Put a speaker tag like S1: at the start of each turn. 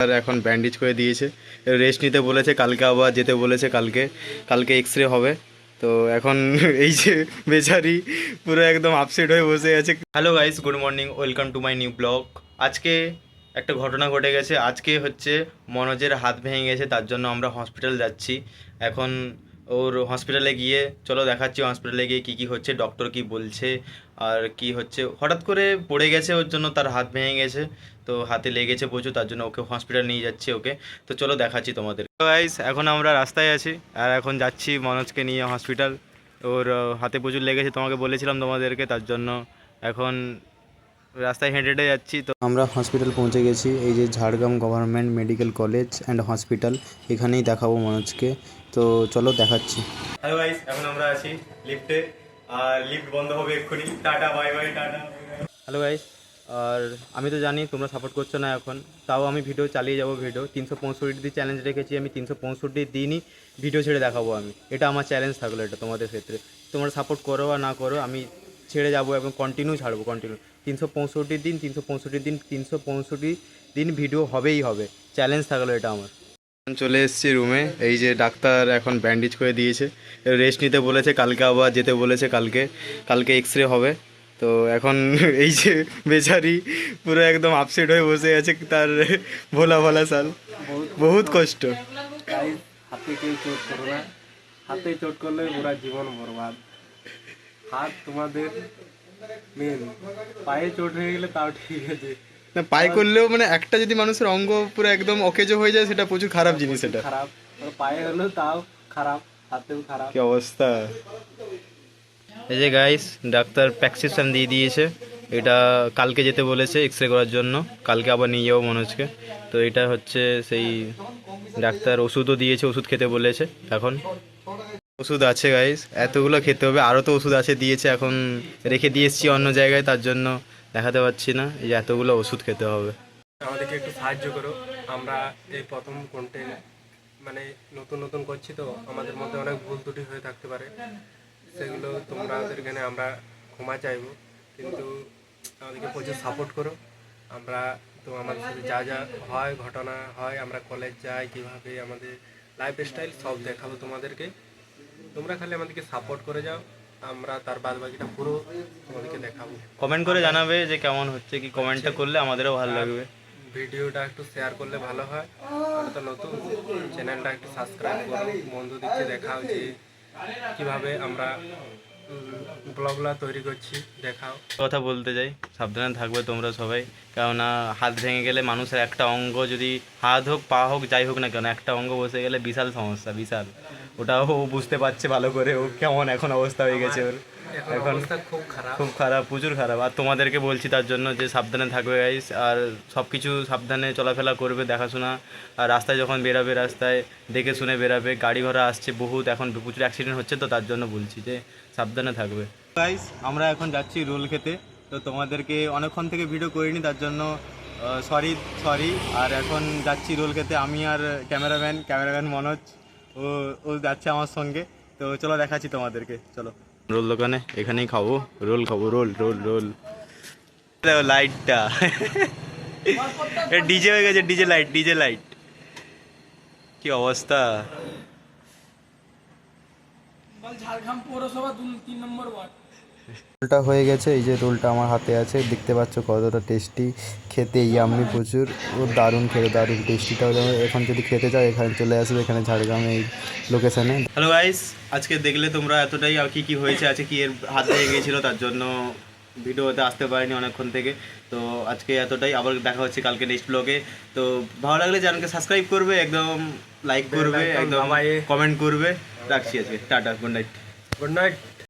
S1: আর এখন ব্যান্ডেজ করে দিয়েছে, রেস্ট নিতে বলেছে, কালকে আবার যেতে বলেছে, কালকে কালকে এক্স-রে হবে। তো এখন এই যে বেচারি পুরো একদম আপসেট হয়ে বসে আছে। Hello guys, good morning, welcome to my new blog. আজকে একটা ঘটনা ঘটে গেছে। আজকে হচ্ছে মনোজের হাত ভেঙে গেছে, তার জন্য আমরা হসপিটাল যাচ্ছি। এখন ওর হসপিটালে গিয়ে চলো দেখাচ্ছি হসপিটালে গিয়ে কী কী হচ্ছে, ডক্টর কি বলছে আর কি হচ্ছে। হঠাৎ করে পড়ে গেছে, ওর জন্য তার হাত ভেঙে গেছে, তো হাতে লেগেছে প্রচুর, তার জন্য ওকে হসপিটাল নিয়ে যাচ্ছি ওকে। তো চলো দেখাচ্ছি তোমাদের। গাইস এখন আমরা রাস্তায় আছি আর এখন যাচ্ছি মনোজকে নিয়ে হসপিটাল। ওর হাতে প্রচুর লেগেছে, তোমাকে বলেছিলাম তোমাদেরকে, তার জন্য এখন রাস্তায় হেঁটে হেঁটে যাচ্ছি। তো আমরা হসপিটাল পৌঁছে গেছি, এই যে Jhargram government medical college and hospital, এখানেই দেখাবো মনোজকে। তো চলো দেখাচ্ছি। হ্যালো গাইস, এখন আমরা আছি লিফটে আর লিফট বন্ধ হবে এক্ষুনি। Tata bye bye, tata. Hello guys, আর আমি তো জানি তোমরা সাপোর্ট করছো না এখন, তাও আমি ভিডিও চালিয়ে যাবো। ভিডিও 365 দিন চ্যালেঞ্জ রেখেছি আমি, 365 দিনই ভিডিও ছেড়ে দেখাবো আমি। এটা আমার চ্যালেঞ্জ থাকলো, এটা তোমাদের ক্ষেত্রে। তোমরা সাপোর্ট করো আর না করো, আমি ছেড়ে যাবো এবং কন্টিনিউ ছাড়বো, কন্টিনিউ 365 দিন, 365 দিন, 365 দিন ভিডিও হবেই হবে। চ্যালেঞ্জ থাকলো এটা আমার। চলে এসেছি রুমে, এই যে ডাক্তার এখন ব্যান্ডেজ করে দিয়েছে, রেস্ট নিতে বলেছে, কালকে আবার যেতে বলেছে, কালকে কালকে এক্স-রে হবে। তো এখন এই যে বেচারি পুরো একদম আপসেট হয়ে বসে আছে, তার ভোলা ভোলা সাল, বহুত কষ্ট।
S2: হাতে কেউ চোট করো না, হাতে চোট করলে পুরা জীবন বরবাদ। হাত তোমাদের মেন, পায়ে চোট হয়ে গেলে তাও ঠিক আছে,
S1: না পায়ে করলেও মানে একটা যদি মানুষের অঙ্গ পুরো একদম অকেজো হয়ে যায়, সেটা প্রচুর খারাপ জিনিস। এটা
S2: খারাপ, পায়ে হলেও তাও খারাপ, হাতেও খারাপ।
S1: কি অবস্থা। এই যে গাইস, ডাক্তার প্রেসক্রিপশন দিয়ে দিয়েছে, এটা কালকে যেতে বলেছে এক্স-রে করার জন্য, কালকে আবার নিয়ে যাবো মনোজকে। তো এটা হচ্ছে সেই ডাক্তার ওষুধও দিয়েছে, ওষুধ খেতে বলেছে। এখন ওষুধ আছে গাইস, এতগুলো খেতে হবে, আরও তো ওষুধ আছে দিয়েছে, এখন রেখে দিয়ে এসেছি অন্য জায়গায়, তার জন্য দেখাতে পারছি না। এই যে এতগুলো ওষুধ খেতে হবে।
S2: আমাদেরকে একটু সাহায্য করো, আমরা এই প্রথম কন্টেন্ট মানে নতুন নতুন করছি, তো আমাদের মধ্যে অনেক ভুল ত্রুটি হয়ে থাকতে পারে, সেগুলো তোমাদের এখানে আমরা ক্ষমা চাইবো, কিন্তু আমাদেরকে প্রচুর সাপোর্ট করো। আমরা তো আমাদের সাথে যা যা হয়, ঘটনা হয়, আমরা কলেজ যাই, কীভাবে আমাদের লাইফস্টাইল সব দেখাবো তোমাদেরকে। তোমরা খালি আমাদেরকে সাপোর্ট করে যাও, আমরা তার বাদ বাকিটা পুরো তোমাদেরকে দেখাবো।
S1: কমেন্ট করে জানাবে যে কেমন হচ্ছে, কি কমেন্টটা করলে আমাদেরও ভালো লাগবে।
S2: ভিডিওটা একটু শেয়ার করলে ভালো হয়, আমরা তো নতুন, চ্যানেলটা একটু সাবস্ক্রাইব করো, বন্ধুদেরকে দেখাও যে কীভাবে আমরা ব্লগগুলো তৈরি করছি, দেখাও।
S1: কথা বলতে চাই, সাবধানে থাকবে তোমরা সবাই, কেননা হাত ভেঙে গেলে মানুষের একটা অঙ্গ, যদি হাত হোক পা হোক যাই হোক না কেন, একটা অঙ্গ বসে গেলে বিশাল সমস্যা, বিশাল। ওটাও ও বুঝতে পারছে ভালো করে, ও কেমন এখন অবস্থা হয়ে গেছে ওর। এখন
S2: খুব খারাপ,
S1: খুব খারাপ, প্রচুর খারাপ। আর তোমাদেরকে বলছি তার জন্য যে সাবধানে থাকবে গাইস, আর সব কিছু সাবধানে চলাফেরা করবে, দেখাশোনা। আর রাস্তায় যখন বেরাবে, রাস্তায় দেখে শুনে বেরাবে, গাড়ি ঘোড়া আসছে বহুত, এখন প্রচুর অ্যাক্সিডেন্ট হচ্ছে, তো তার জন্য বলছি যে সাবধানে থাকবে গাইস। আমরা এখন যাচ্ছি রোল খেতে, তো তোমাদেরকে অনেকক্ষণ থেকে ভিডিও করিনি, তার জন্য সরি সরি। আর এখন যাচ্ছি রোল খেতে, আমি আর ক্যামেরাম্যান মনোজ, ও ও যাচ্ছে আমার সঙ্গে। তো চলো দেখাচ্ছি তোমাদেরকে, চলো রোল দোকানে, এখানেই খাবো, রোল খাবো, রোল রোল রোল। দেখো লাইটটা, ডিজে হয়ে গেছে, ডিজে লাইট, কি অবস্থা।
S3: ঝাড়গ্রাম পৌরসভা 3 নম্বর ওয়ার্ড।
S1: রোলটা হয়ে গেছে, এই যে রোলটা আমার হাতে আছে, দেখতে পাচ্ছ কতটা টেস্টি, খেতে ইয়াম্মি প্রচুর, ও দারুণ খেতে, দারুণ টেস্টিটাও। এখন যদি খেতে চাও এখানে চলে আসবে, এখানে ঝাড়গ্রামে এই লোকেশানে। হ্যালো গাইস, আজকে দেখলে তোমরা এতটাই, আর কি কি হয়েছে আছে, কি এর হাত হয়ে গিয়েছিলো, তার জন্য ভিডিওতে আসতে পারিনি অনেকক্ষণ থেকে। তো আজকে এতটাই, আবার দেখা হচ্ছে কালকে নেক্সট ব্লগে। তো ভালো লাগলে চ্যানেলকে সাবস্ক্রাইব করবে, একদম লাইক করবে, একদম কমেন্ট করবে। রাখছি আজকে, tata, good night.
S2: Good night.